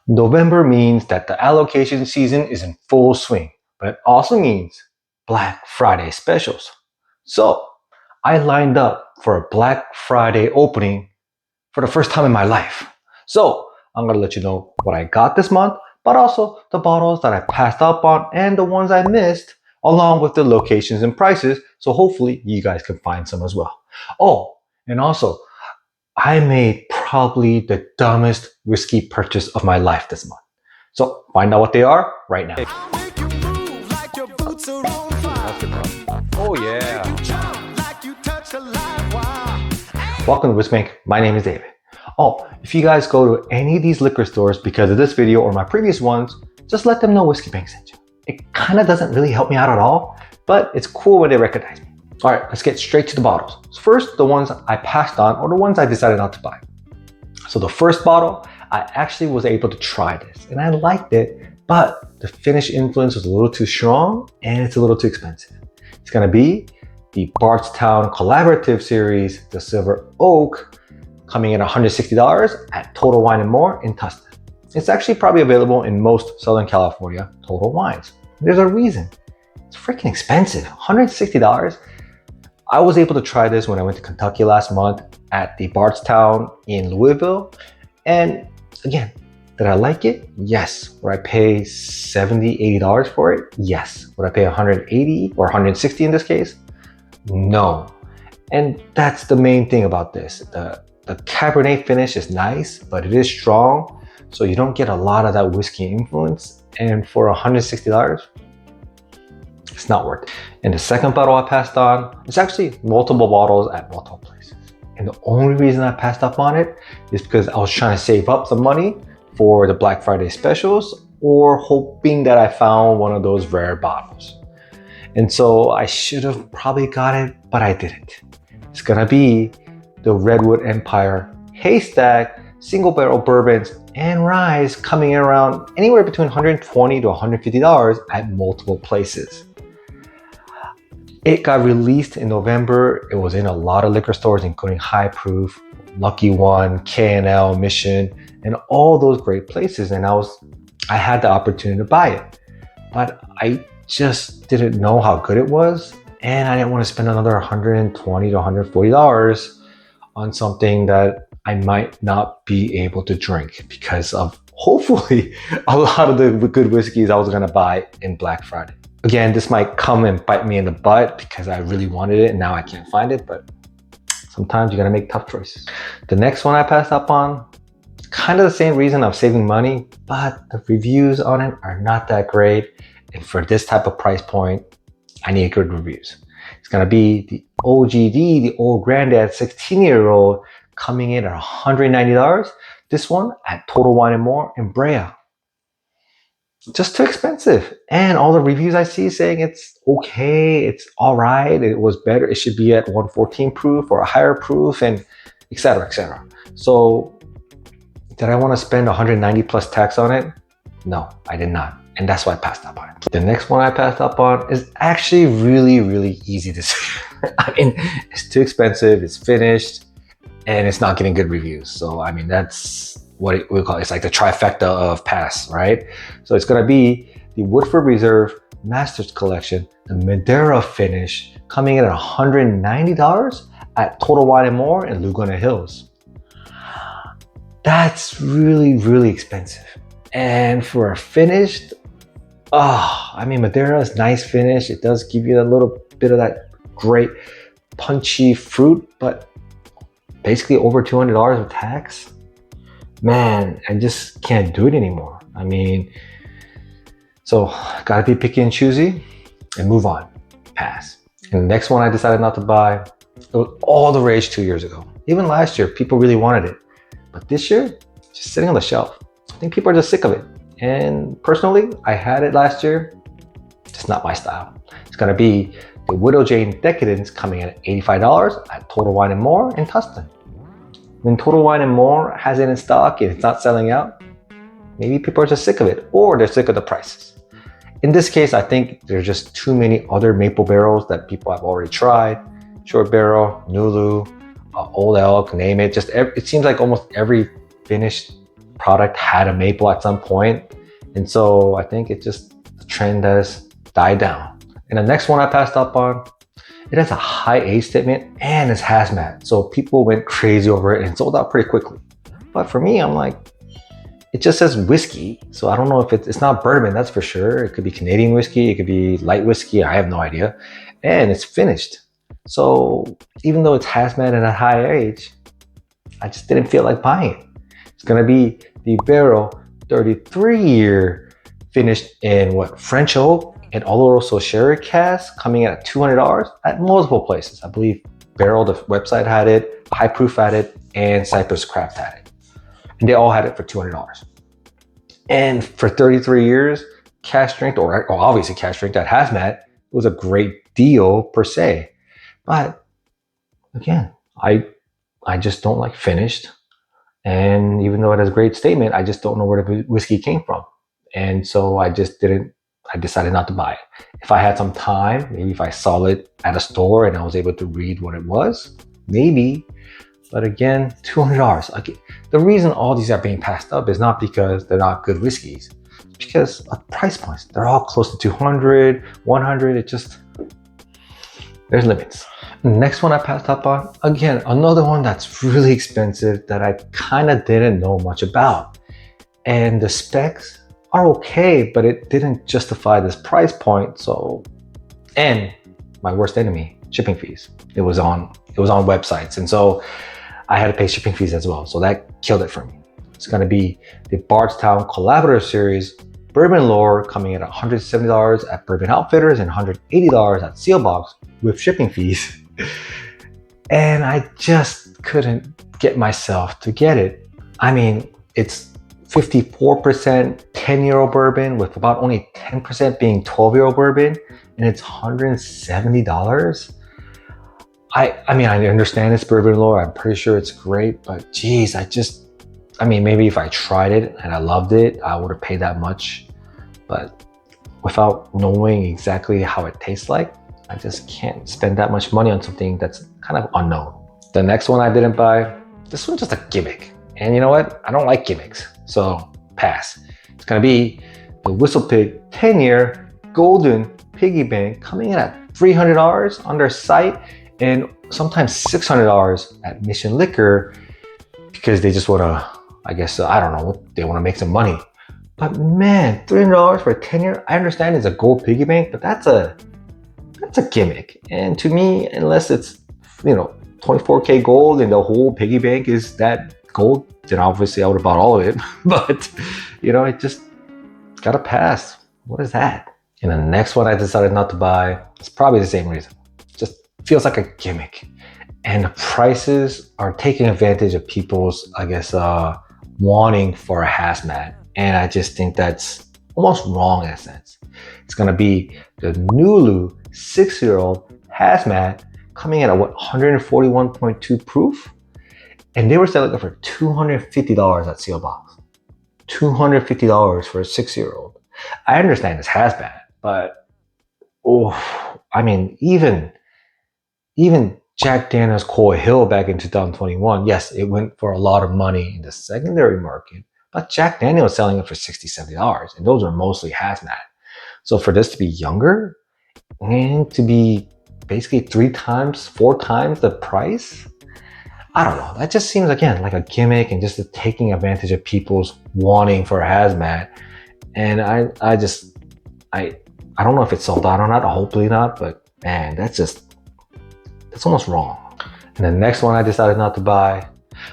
November means that the allocation season is in full swing, but it also means Black Friday specials. So I lined up for a Black Friday opening for the first time in my life. So I'm gonna let you know what I got this month, but also the bottles that I passed up on and the ones I missed, along with the locations and prices. So hopefully you guys can find some as well. Oh, and also I made probably the dumbest whiskey purchase of my life this month. So find out what they are right now. Oh yeah. Welcome to Whiskey Bank. My name is David. Oh, if you guys go to any of these liquor stores because of this video or my previous ones, just let them know Whiskey Bank sent you. It kind of doesn't really help me out at all, but it's cool when they recognize me. All right, let's get straight to the bottles. First, the ones I passed on or the ones I decided not to buy. So the first bottle, I actually was able to try this and I liked it, but the finish influence was a little too strong and it's a little too expensive. It's gonna be the Bardstown Collaborative Series, the Silver Oak, coming in $160 at Total Wine & More in Tustin. It's actually probably available in most Southern California Total Wines. There's a reason. It's freaking expensive, $160. I was able to try this when I went to Kentucky last month at the Bardstown in Louisville. And again, did I like it? Yes. Would I pay $70, $80 for it? Yes. Would I pay $180 or $160 in this case? No. And that's the main thing about this. The Cabernet finish is nice, but it is strong. So you don't get a lot of that whiskey influence. And for $160, it's not worth it. And the second bottle I passed on, it's actually multiple bottles at multiple places. And the only reason I passed up on it is because I was trying to save up some money for the Black Friday specials or hoping that I found one of those rare bottles. And so I should have probably got it, but I didn't. It's gonna be the Redwood Empire Haystack single barrel bourbons and rye coming in around anywhere between $120 to $150 at multiple places. It got released in November. It was in a lot of liquor stores, including High Proof, Lucky One, K&L, Mission, and all those great places. And I had the opportunity to buy it, but I just didn't know how good it was. And I didn't want to spend another $120 to $140 on something that I might not be able to drink because of hopefully a lot of the good whiskeys I was gonna buy in Black Friday. Again, this might come and bite me in the butt because I really wanted it and now I can't find it, but sometimes you gotta make tough choices. The next one I passed up on, kind of the same reason I'm saving money, but the reviews on it are not that great. And for this type of price point, I need good reviews. It's gonna be the OGD, the Old Granddad 16-year-old, coming in at $190. This one at Total Wine & More in Brea. Just too expensive. And all the reviews I see saying it's okay, it's all right, it was better, it should be at 114 proof or a higher proof, and etc., etc. So did I want to spend 190 plus tax on it? No, I did not. And that's why I passed up on it. The next one I passed up on is actually really, really easy to say. I mean, it's too expensive, it's finished, and it's not getting good reviews. So, I mean, that's what we call it. It's like the trifecta of pass, right? So it's gonna be the Woodford Reserve Masters Collection, the Madeira finish, coming in at $190 at Total Wine & More in Laguna Hills. That's really, really expensive. And for a finished, I mean, Madeira is nice finish. It does give you a little bit of that great punchy fruit, but basically over $200 with tax. Man, I just can't do it anymore. I mean, so gotta be picky and choosy and move on, pass. And the next one I decided not to buy, it was all the rage 2 years ago. Even last year, people really wanted it. But this year, just sitting on the shelf. I think people are just sick of it. And personally, I had it last year, just not my style. It's gonna be the Widow Jane Decadence coming in at $85 at Total Wine & More in Tustin. When Total Wine & More has it in stock and it's not selling out, maybe people are just sick of it or they're sick of the prices. In this case, I think there's just too many other maple barrels that people have already tried. Short Barrel, Nulu, Old Elk, name it. It seems like almost every finished product had a maple at some point. And so I think the trend has died down. And the next one I passed up on, it has a high age statement and it's hazmat. So people went crazy over it and sold out pretty quickly. But for me, I'm like, it just says whiskey. So I don't know if it's not bourbon, that's for sure. It could be Canadian whiskey, it could be light whiskey, I have no idea. And it's finished. So even though it's hazmat and a high age, I just didn't feel like buying it. It's gonna be the barrel 33-year finished in French oak and Oloroso sherry cask, coming in at $200 at multiple places. I believe Barrel, the website, had it, High Proof had it, and Cypress Craft had it. And they all had it for $200. And for 33 years, cash strength, or obviously cash strength at hazmat, was a great deal per se. But again, I just don't like finished. And even though it has a great statement, I just don't know where the whiskey came from. And so I decided not to buy it. If I had some time, maybe if I saw it at a store and I was able to read what it was, maybe. But again, $200. The reason all these are being passed up is not because they're not good whiskeys. It's because of price points. They're all close to 200, 100. There's limits. Next one I passed up on, again, another one that's really expensive that I kind of didn't know much about. And the specs are okay, but it didn't justify this price point. So, and my worst enemy, shipping fees. It was on websites. And so I had to pay shipping fees as well. So that killed it for me. It's gonna be the Bardstown Collaborative Series Bourbon Lore, coming in at $170 at Bourbon Outfitters and $180 at Sealbox with shipping fees. And I just couldn't get myself to get it. I mean, it's 54% 10-year-old bourbon with about only 10% being 12-year-old bourbon, and it's $170. I mean, I understand it's bourbon lore. I'm pretty sure it's great, but geez, maybe if I tried it and I loved it, I would have paid that much. But without knowing exactly how it tastes like, I just can't spend that much money on something that's kind of unknown. The next one I didn't buy, this one's just a gimmick. And you know what? I don't like gimmicks, so pass. It's gonna be the Whistle Pig 10-year Golden Piggy Bank, coming in at $300 on their site and sometimes $600 at Mission Liquor, because they just wanna, I don't know, they wanna make some money. But man, $300 for a 10-year, I understand it's a gold piggy bank, but that's a gimmick. And to me, unless it's, 24K gold and the whole piggy bank is that gold, then obviously I would have bought all of it. But, it just got a pass. What is that? And the next one I decided not to buy, it's probably the same reason. Just feels like a gimmick. And the prices are taking advantage of people's, wanting for a hazmat. And I just think that's almost wrong in a sense. It's gonna be the Nulu 6-year-old hazmat, coming in at 141.2 proof. And they were selling it for $250 at Sealbox. $250 for a 6-year-old. I understand it's hazmat, but even Jack Daniel's Cold Hill back in 2021, yes, it went for a lot of money in the secondary market, but Jack Daniel is selling it for $60, $70, and those are mostly hazmat. So for this to be younger and to be basically 3 times, 4 times the price, I don't know. That just seems, again, like a gimmick and just taking advantage of people's wanting for a hazmat. And I don't know if it's sold out or not, hopefully not, but man, that's almost wrong. And the next one I decided not to buy,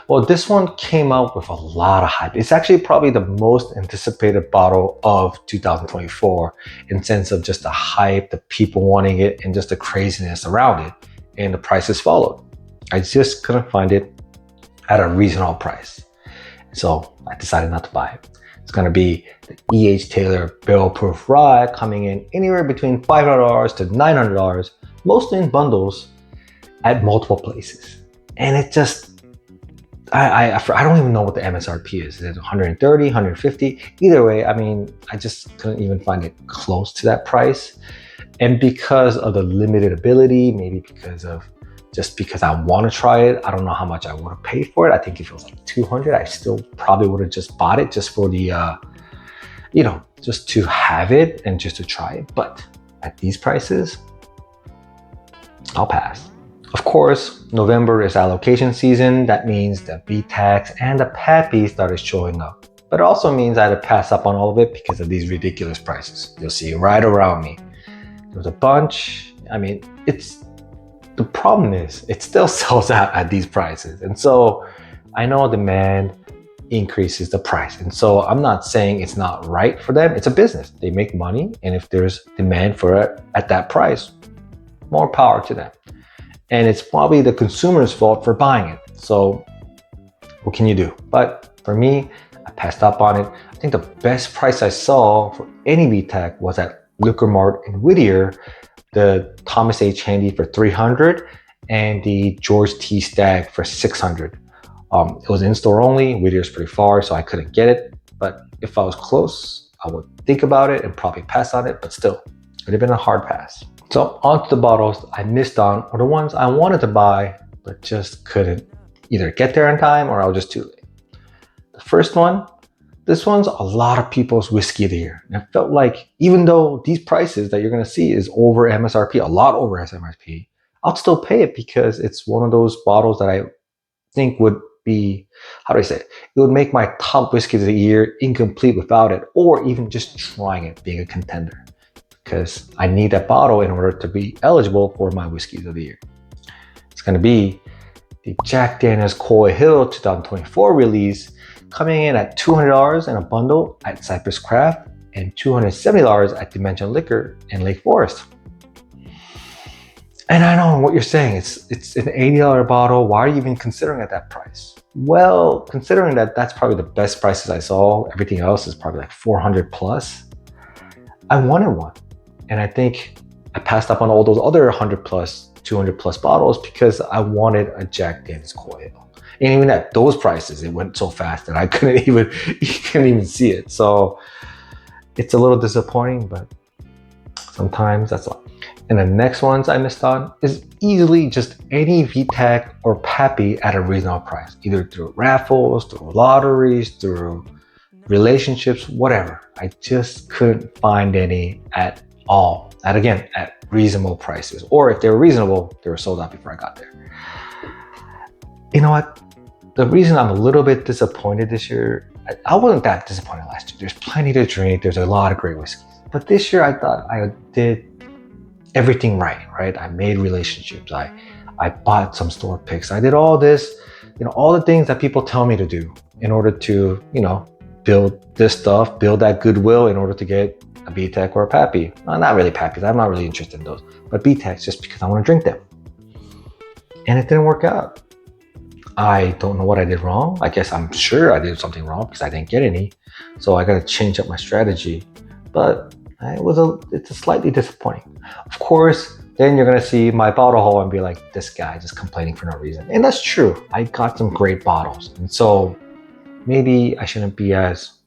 well, this one came out with a lot of hype. It's actually probably the most anticipated bottle of 2024 in sense of just the hype, the people wanting it, and just the craziness around it. And the prices followed. I just couldn't find it at a reasonable price. So I decided not to buy it. It's gonna be the E.H. Taylor Barrel Proof Rye, coming in anywhere between $500 to $900, mostly in bundles at multiple places. And it just, I don't even know what the MSRP is. Is it 130, 150? Either way, I just couldn't even find it close to that price. And because of the limited ability, maybe because of just because I want to try it. I don't know how much I would have paid for it. I think if it was like 200, I still probably would have just bought it just for the, just to have it and just to try it. But at these prices, I'll pass. Of course, November is allocation season. That means the VTACs and the PAPI started showing up. But it also means I had to pass up on all of it because of these ridiculous prices. You'll see right around me. There's a bunch. I mean, the problem is it still sells out at these prices. And so I know demand increases the price. And so I'm not saying it's not right for them. It's a business. They make money. And if there's demand for it at that price, more power to them. And it's probably the consumer's fault for buying it. So what can you do? But for me, I passed up on it. I think the best price I saw for any VTAC was at Liquor Mart in Whittier, the Thomas H. Handy for $300 and the George T. Stagg for $600. It was in-store only. Whittier's pretty far, so I couldn't get it. But if I was close, I would think about it and probably pass on it, but still, it would have been a hard pass. So on to the bottles I missed on, or the ones I wanted to buy, but just couldn't either get there in time or I was just too late. The first one, this one's a lot of people's whiskey of the year. And it felt like even though these prices that you're gonna see is over MSRP, a lot over MSRP, I'll still pay it because it's one of those bottles that I think would be, how do I say it? It would make my top whiskey of the year incomplete without it, or even just trying it being a contender, because I need that bottle in order to be eligible for my whiskeys of the year. It's gonna be the Jack Daniel's Coy Hill 2024 release, coming in at $200 in a bundle at Cypress Craft and $270 at Dimension Liquor in Lake Forest. And I know what you're saying, it's an $80 bottle. Why are you even considering at that price? Well, considering that that's probably the best prices I saw, everything else is probably like 400 plus. I wanted one. And I think I passed up on all those other 100 plus, 200 plus bottles because I wanted a Jack Daniel's Coy Hill. And even at those prices, it went so fast that I couldn't even see it. So it's a little disappointing, but sometimes that's all. And the next ones I missed on is easily just any VTAC or PAPI at a reasonable price, either through raffles, through lotteries, through relationships, whatever. I just couldn't find any at all. And again, at reasonable prices. Or if they were reasonable, they were sold out before I got there. You know what? The reason I'm a little bit disappointed this year, I wasn't that disappointed last year. There's plenty to drink. There's a lot of great whiskeys. But this year I thought I did everything right? I made relationships. I bought some store picks. I did all this, all the things that people tell me to do in order to, build this stuff, build that goodwill in order to get a VTAC or a PAPI. No, not really PAPIs. I'm not really interested in those. But VTACs just because I want to drink them. And it didn't work out. I don't know what I did wrong. I guess I'm sure I did something wrong because I didn't get any. So I got to change up my strategy. But it's a slightly disappointing. Of course, then you're going to see my bottle haul and be like, this guy just complaining for no reason. And that's true. I got some great bottles. And so maybe I shouldn't be as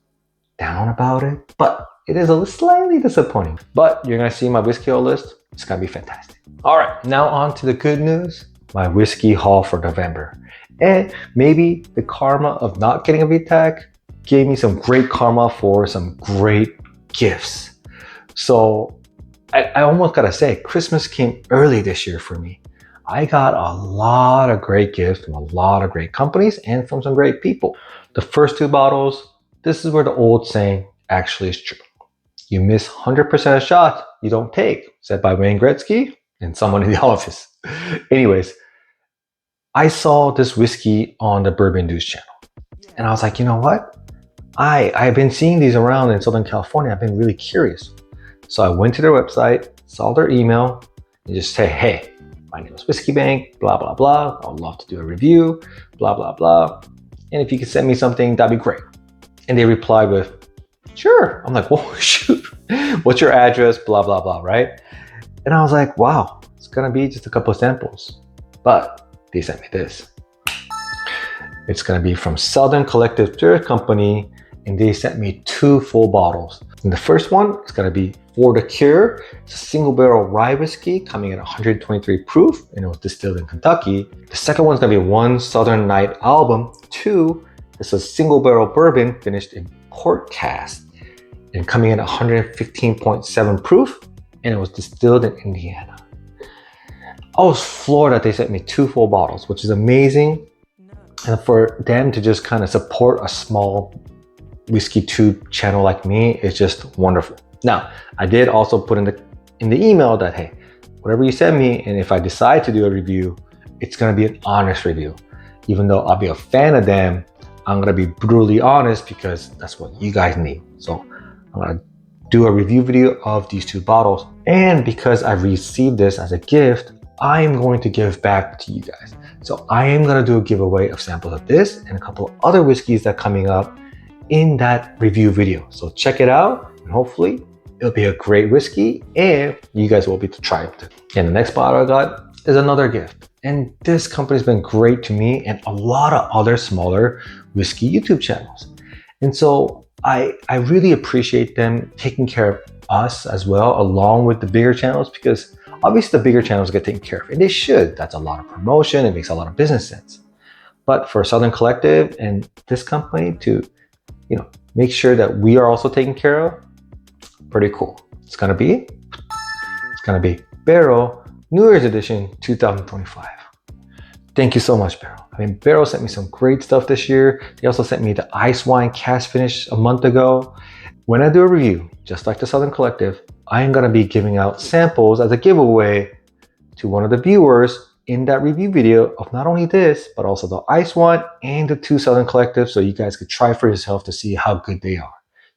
down about it. But it is a slightly disappointing. But you're going to see my whiskey haul list. It's going to be fantastic. All right, now on to the good news. My whiskey haul for November. And maybe the karma of not getting a VTAC gave me some great karma for some great gifts. So I almost gotta say, Christmas came early this year for me. I got a lot of great gifts from a lot of great companies and from some great people. The first two bottles, this is where the old saying actually is true. You miss 100% of shots you don't take, said by Wayne Gretzky and someone in the office. Anyways, I saw this whiskey on the Bourbon News channel. And I was like, you know what? I've been seeing these around in Southern California. I've been really curious. So I went to their website, saw their email, and just say, hey, my name is Whiskey Bank, blah, blah, blah. I would love to do a review, blah, blah, blah. And if you could send me something, that'd be great. And they replied with, sure. I'm like, whoa, shoot. What's your address? Blah, blah, blah, right? And I was like, wow, it's gonna be just a couple of samples. But they sent me this. It's gonna be from Southern Collective Spirit Company, and they sent me 2 full bottles. And the first one is gonna be For the Cure. It's a single barrel rye whiskey coming at 123 proof, and it was distilled in Kentucky. The second one's gonna be One Southern Night Album 2. It's a single barrel bourbon finished in port cask and coming in 115.7 proof, and it was distilled in Indiana. I was floored that they sent me 2 full bottles, which is amazing. And for them to just kind of support a small whiskey tube channel like me is just wonderful. Now, I did also put in the email that, hey, whatever you send me, and if I decide to do a review, it's gonna be an honest review. Even though I'll be a fan of them, I'm gonna be brutally honest because that's what you guys need. So I'm gonna do a review video of these 2 bottles. And because I received this as a gift, I'm going to give back to you guys. So I am gonna do a giveaway of samples of this and a couple of other whiskeys that are coming up in that review video. So check it out, and hopefully it'll be a great whiskey and you guys will be able to try it. And the next bottle I got is another gift. And this company's been great to me and a lot of other smaller whiskey YouTube channels. And so I really appreciate them taking care of us as well, along with the bigger channels, because obviously the bigger channels get taken care of, and they should. That's a lot of promotion. It makes a lot of business sense. But for Southern Collective and this company to, make sure that we are also taken care of, pretty cool. It's gonna be Barrel New Year's Edition 2025. Thank you so much, Barrel. Barrel sent me some great stuff this year. They also sent me the ice wine cask finish a month ago. When I do a review, just like the Southern Collective, I am gonna be giving out samples as a giveaway to one of the viewers in that review video of not only this, but also the ice one and the 2 Southern Collectives, so you guys could try for yourself to see how good they are.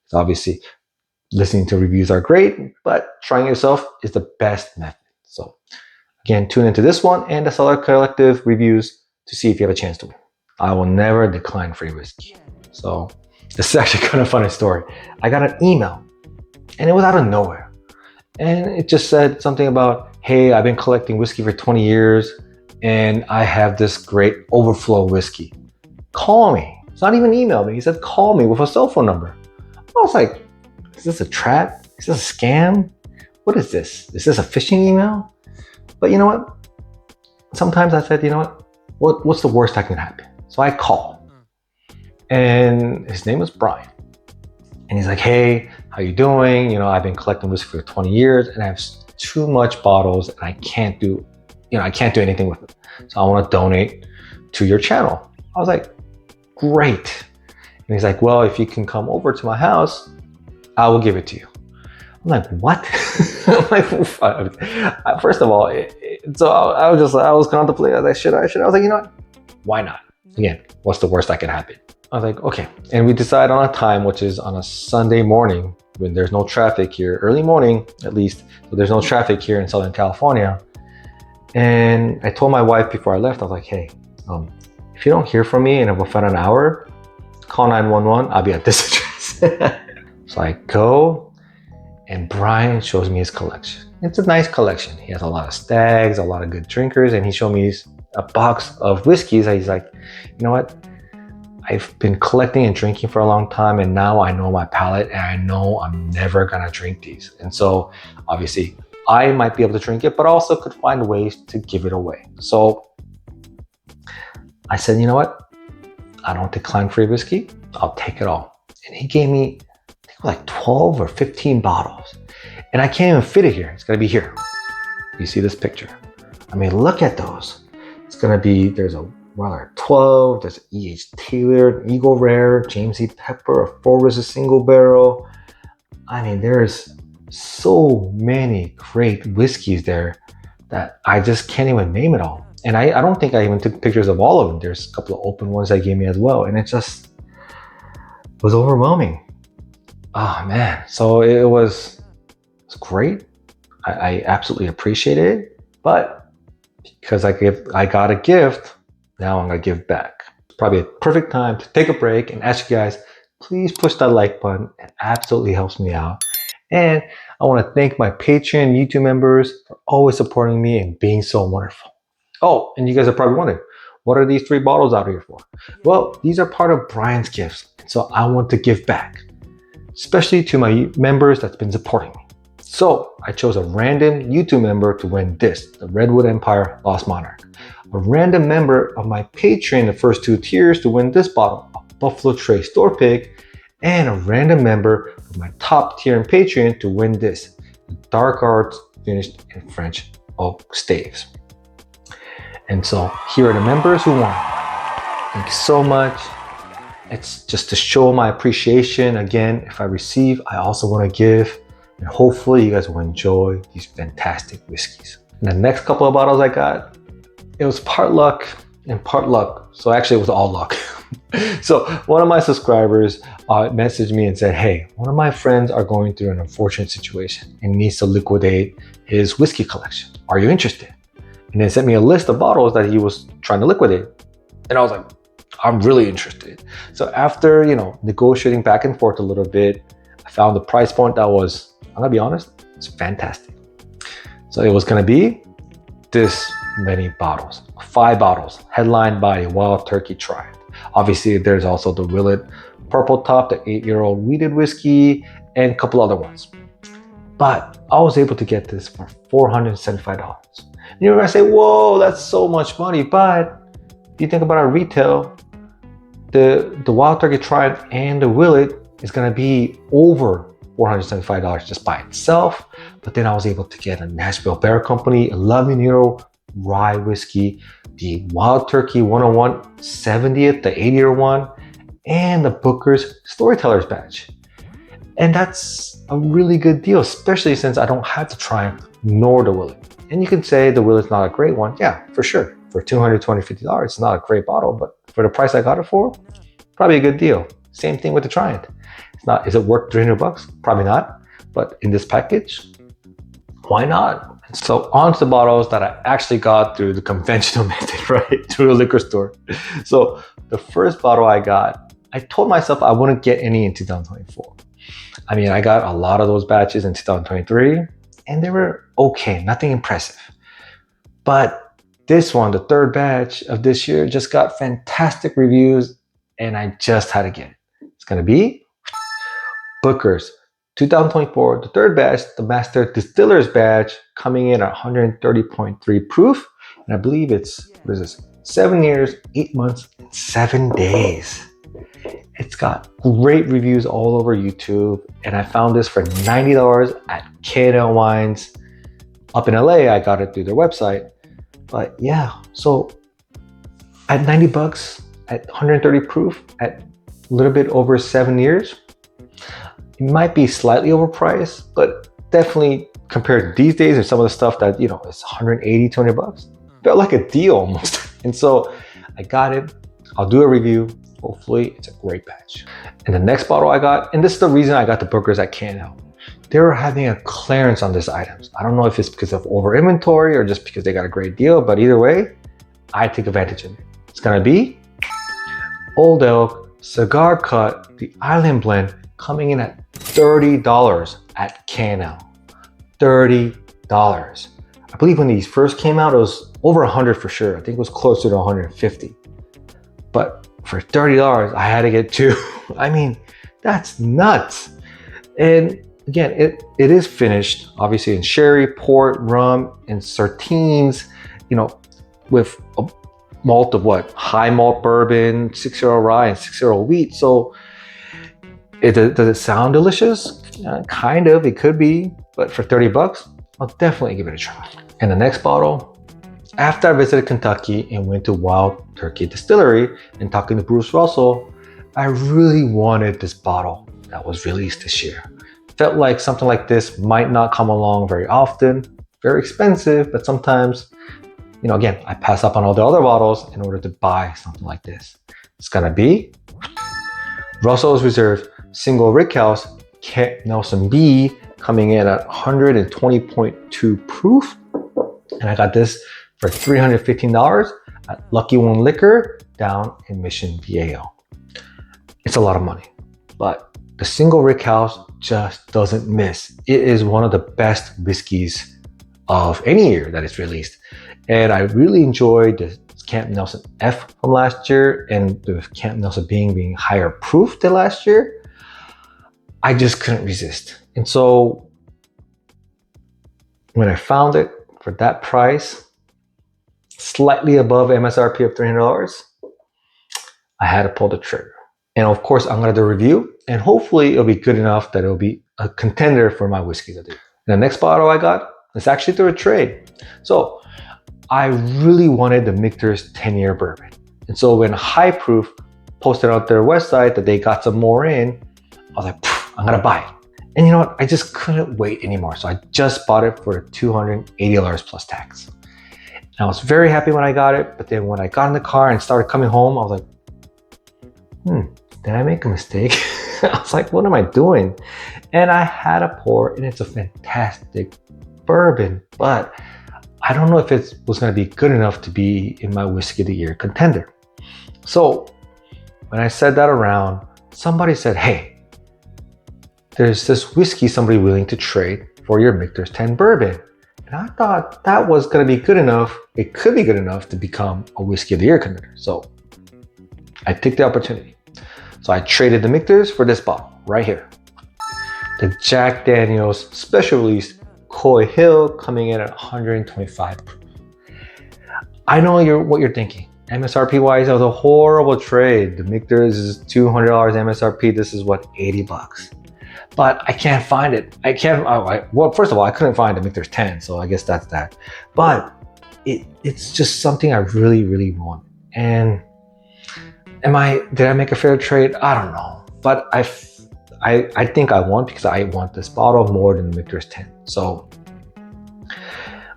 So obviously, listening to reviews are great, but trying yourself is the best method. So again, tune into this one and the Southern Collective reviews to see if you have a chance to win. I will never decline free whiskey. So this is actually kind of a funny story. I got an email and it was out of nowhere. And it just said something about, hey, I've been collecting whiskey for 20 years and I have this great overflow whiskey. Call me. It's not even email me. He said, call me with a cell phone number. I was like, is this a trap? Is this a scam? What is this? Is this a phishing email? But you know what? Sometimes I said, what's the worst that can happen? So I call. And his name was Brian. And he's like, hey, how you doing? I've been collecting whiskey for 20 years and I have too much bottles and I can't do anything with it. So I want to donate to your channel. I was like, great. And he's like, well, if you can come over to my house, I will give it to you. I'm like, what? I'm like, first of all, so I was contemplating. I was like, should I? I was like, what? Why not? Again, what's the worst that can happen? I was like, okay. And we decided on a time, which is on a Sunday morning when there's no traffic here, early morning at least. So there's no traffic here in Southern California. And I told my wife before I left, I was like, hey, if you don't hear from me in about an hour, call 911. I'll be at this address. So I go and Brian shows me his collection. It's a nice collection. He has a lot of stags, a lot of good drinkers, and he showed me a box of whiskeys. And he's like, you know what? I've been collecting and drinking for a long time, and now I know my palate, and I know I'm never gonna drink these. And so obviously I might be able to drink it, but also could find ways to give it away. So I said, you know what? I don't decline free whiskey. I'll take it all. And he gave me, I think like 12 or 15 bottles. And I can't even fit it here. It's gonna be here. You see this picture? Look at those. It's gonna be, there's a Weller 12, there's E.H. Taylor, Eagle Rare, James E. Pepper, a Forrest single barrel. There's so many great whiskeys there that I just can't even name it all. And I don't think I even took pictures of all of them. There's a couple of open ones they gave me as well. And it was overwhelming. Oh man. So it was great. I absolutely appreciate it. But because I got a gift, now I'm gonna give back. It's probably a perfect time to take a break and ask you guys, please push that like button. It absolutely helps me out. And I want to thank my Patreon YouTube members for always supporting me and being so wonderful. Oh, and you guys are probably wondering, what are these 3 bottles out here for? Well, these are part of Brian's gifts. So I want to give back, especially to my members that's been supporting me. So I chose a random YouTube member to win this, the Redwood Empire Lost Monarch. A random member of my Patreon, the first 2 tiers, to win this bottle, a Buffalo Trace Store Pick, and a random member of my top tier in Patreon to win this, the Dark Arts finished in French oak staves. And so here are the members who won. Thank you so much. It's just to show my appreciation. Again, if I receive, I also want to give. And hopefully you guys will enjoy these fantastic whiskeys. And the next couple of bottles I got, it was part luck and part luck. So actually it was all luck. So one of my subscribers messaged me and said, hey, one of my friends are going through an unfortunate situation and needs to liquidate his whiskey collection. Are you interested? And they sent me a list of bottles that he was trying to liquidate. And I was like, I'm really interested. So after, negotiating back and forth a little bit, I found the price point that was, I'm gonna be honest, it's fantastic. So it was gonna be this many bottles, 5 bottles, headlined by Wild Turkey Triad. Obviously, there's also the Willet Purple Top, the 8-year-old wheated whiskey, and a couple other ones. But I was able to get this for $475. And you're gonna say, whoa, that's so much money. But if you think about our retail, the Wild Turkey Triad and the Willet is gonna be over $475 just by itself. But then I was able to get a Nashville Bear Company 11-year-old rye whiskey, the Wild Turkey 101 70th, the 8-year one, and the Booker's Storyteller's Batch. And that's a really good deal, especially since I don't have to try nor the Willet. And you can say the Willet's not a great one. Yeah, for sure. For $200, $250, it's not a great bottle, but for the price I got it for, probably a good deal. Same thing with the Triad. Is it worth $300? Probably not. But in this package, why not? So on to the bottles that I actually got through the conventional method, right? Through the liquor store. So the first bottle I got, I told myself I wouldn't get any in 2024. I mean, I got a lot of those batches in 2023 and they were okay, nothing impressive. But this one, the third batch of this year, just got fantastic reviews and I just had to get it. It's gonna be Booker's 2024, the third batch, the Master Distiller's Batch, coming in at 130.3 proof. And I believe it's, 7 years, 8 months, and 7 days. It's got great reviews all over YouTube. And I found this for $90 at K&L Wines. Up in LA, I got it through their website. But yeah, so at $90, at 130 proof, at a little bit over 7 years, it might be slightly overpriced, but definitely compared to these days or some of the stuff that, is 180, $200, felt like a deal almost. And so I got it. I'll do a review. Hopefully it's a great batch. And the next bottle I got, and this is the reason I got the Booker's at K&L. They were having a clearance on these items. I don't know if it's because of over inventory or just because they got a great deal, but either way, I take advantage of it. It's gonna be Old Elk Cigar Cut, the Island Blend, coming in at $30 at K&L. $30. I believe when these first came out, it was over 100 for sure. I think it was closer to 150. But for $30, I had to get 2. I mean, that's nuts. And again, it is finished, obviously, in sherry, port, rum, and Sartines, with a malt of high malt bourbon, 6-year-old rye, and 6-year-old wheat. So does it sound delicious? Kind of, it could be, but for $30, I'll definitely give it a try. And the next bottle, after I visited Kentucky and went to Wild Turkey Distillery and talking to Bruce Russell, I really wanted this bottle that was released this year. Felt like something like this might not come along very often, very expensive, but sometimes, again, I pass up on all the other bottles in order to buy something like this. It's gonna be Russell's Reserve Single Rickhouse Kent Nelson B, coming in at 120.2 proof. And I got this for $315 at Lucky One Liquor down in Mission Viejo. It's a lot of money, but the Single Rickhouse just doesn't miss. It is one of the best whiskeys of any year that is released. And I really enjoyed the Camp Nelson F from last year, and with Camp Nelson being higher proof than last year, I just couldn't resist. And so when I found it for that price, slightly above MSRP of $300, I had to pull the trigger. And of course, I'm gonna do a review, and hopefully it'll be good enough that it'll be a contender for my whiskey to do. And the next bottle I got is actually through a trade. So I really wanted the Michter's 10-year bourbon. And so when High Proof posted on their website that they got some more in, I was like, I'm gonna buy it. And you know what? I just couldn't wait anymore. So I just bought it for $280 plus tax. And I was very happy when I got it, but then when I got in the car and started coming home, I was like, did I make a mistake? I was like, what am I doing? And I had a pour, and it's a fantastic bourbon, but I don't know if it was going to be good enough to be in my Whiskey of the Year contender. So when I said that around, somebody said, hey, there's this whiskey somebody willing to trade for your Michter's 10 bourbon. And I thought that was going to be good enough. It could be good enough to become a Whiskey of the Year contender. So I took the opportunity. So I traded the Michter's for this bottle right here. The Jack Daniel's Special Release Coy Hill, coming in at 125 proof. I know what you're thinking. MSRP wise, that was a horrible trade. The Michter's is $200 MSRP. This is what, 80 bucks. But I can't find it. Well, first of all, I couldn't find a Michter's 10, so I guess that's that. But it's just something I really, really want. And did I make a fair trade? I don't know. But I think I won, because I want this bottle more than the Michter's 10. So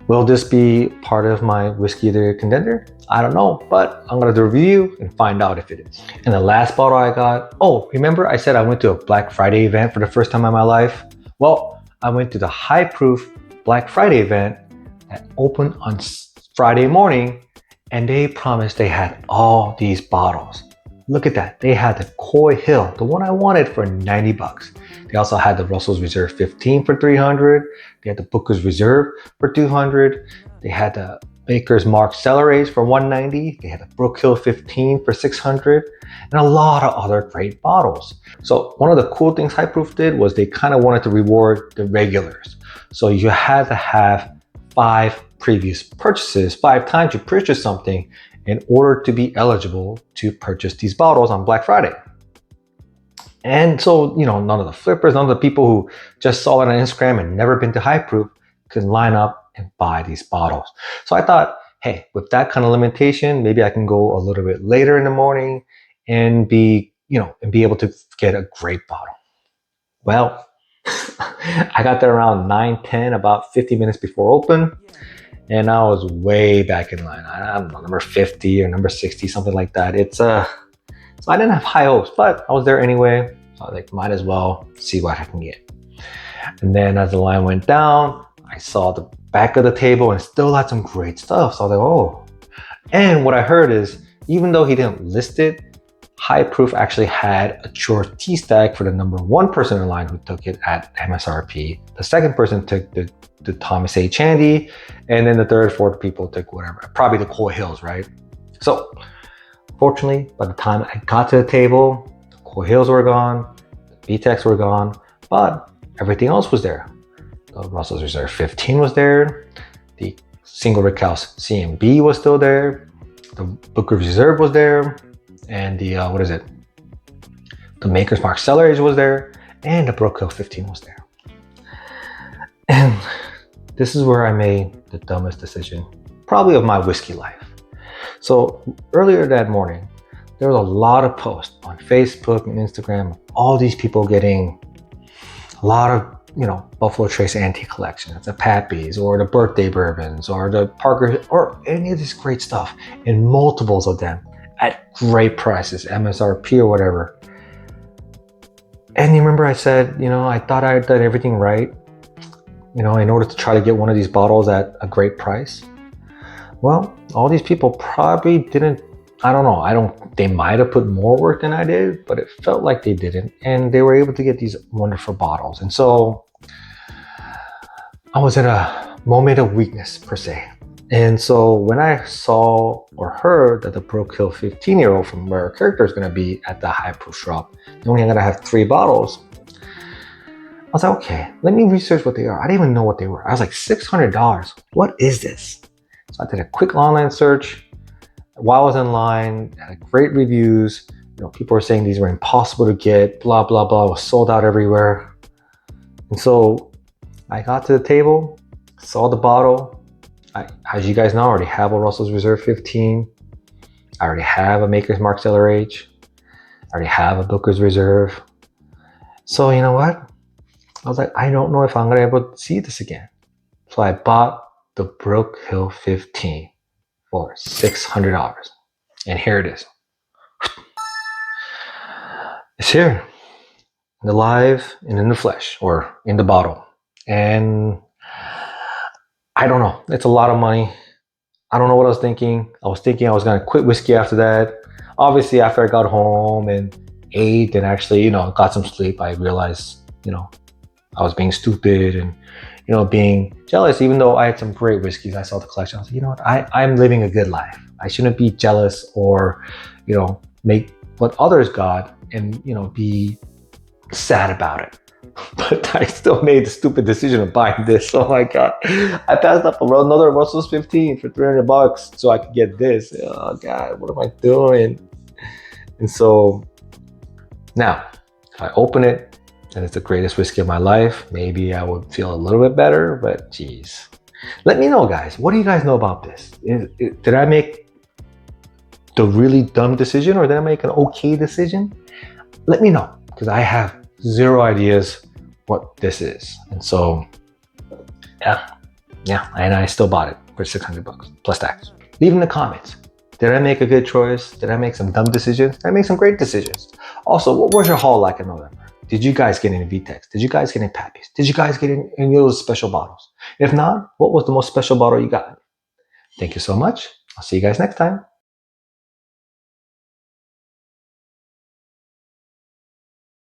will this be part of my Whiskey of the Year contender? I don't know, but I'm gonna do a review and find out if it is. And the last bottle I got, remember I said I went to a Black Friday event for the first time in my life? Well, I went to the High Proof Black Friday event that opened on Friday morning, and they promised they had all these bottles. Look at that. They had the Coy Hill, the one I wanted, for 90 bucks. They also had the Russell's Reserve 15 for 300. They had the Booker's Reserve for 200. They had the Baker's Mark Cellerays for 190. They had the Brook Hill 15 for 600, and a lot of other great bottles. So one of the cool things High Proof did was they kind of wanted to reward the regulars. So you had to have 5 previous purchases, 5 times you purchased something, in order to be eligible to purchase these bottles on Black Friday. And so, none of the flippers, none of the people who just saw it on Instagram and never been to High Proof could line up and buy these bottles. So I thought, hey, with that kind of limitation, maybe I can go a little bit later in the morning and be able to get a great bottle. Well, I got there around 9:10, about 50 minutes before open. And I was way back in line. I don't know, number 50 or number 60, something like that. So I didn't have high hopes, but I was there anyway. So I was like, might as well see what I can get. And then as the line went down, I saw the back of the table and still had some great stuff. So I was like, oh. And what I heard is, even though he didn't list it, High Proof actually had a Chore tea stack for the number 1 person in line who took it at MSRP. The second person took the Thomas H. Handy, and then the third, fourth people took whatever, probably the Coy Hills, right? So fortunately, by the time I got to the table, the Coy Hills were gone, the VTECs were gone, but everything else was there. The Russell's Reserve 15 was there, the Single Rick House CMB was still there, the Booker Reserve was there, and the the Maker's Mark Cellerays was there, and the Brook Hill 15 was there. And this is where I made the dumbest decision, probably of my whiskey life. So earlier that morning, there was a lot of posts on Facebook and Instagram, all these people getting a lot of, Buffalo Trace Antique Collections, the Pappies, or the birthday bourbons, or the Parker, or any of this great stuff, and multiples of them at great prices, MSRP or whatever. And you remember I said, I thought I had done everything right, in order to try to get one of these bottles at a great price. Well, all these people probably didn't, I don't know, they might have put more work than I did, but it felt like they didn't. And they were able to get these wonderful bottles. And so I was in a moment of weakness, per se. And so when I saw or heard that the Brook Hill 15-year-old from where our character is going to be at the high proof shop, and only going to have 3 bottles, I was like, okay, let me research what they are. I didn't even know what they were. I was like, $600. What is this? So I did a quick online search. While I was in line, had great reviews. People were saying these were impossible to get, blah, blah, blah. It was sold out everywhere. And so I got to the table, saw the bottle. As you guys know, I already have a Russell's Reserve 15. I already have a Maker's Mark Cellar Age. I already have a Booker's Reserve. So you know what? I was like, I don't know if I'm going to be able to see this again. So I bought the Brook Hill 15 for $600. And here it is. It's here. In the live and in the flesh, or in the bottle. And I don't know. It's a lot of money. I don't know what I was thinking. I was thinking I was going to quit whiskey after that. Obviously, after I got home and ate and actually, got some sleep, I realized, I was being stupid and, being jealous. Even though I had some great whiskeys, I saw the collection. I was like, you know what? I'm living a good life. I shouldn't be jealous or, make what others got and, be sad about it. But I still made the stupid decision of buying this. Oh my God. I passed up another Russell's 15 for $300 so I could get this. Oh God, what am I doing? And so now, if I open it and it's the greatest whiskey of my life, maybe I would feel a little bit better, but geez. Let me know, guys. What do you guys know about this? Did I make the really dumb decision or did I make an okay decision? Let me know, because I have zero ideas what this is. And so, yeah, and I still bought it for $600 plus tax. Leave in the comments. Did I make a good choice? Did I make some dumb decisions? Did I make some great decisions? Also, what was your haul like in November? Did you guys get any VTEX? Did you guys get any Pappies? Did you guys get any of those special bottles? If not, what was the most special bottle you got? Thank you so much. I'll see you guys next time.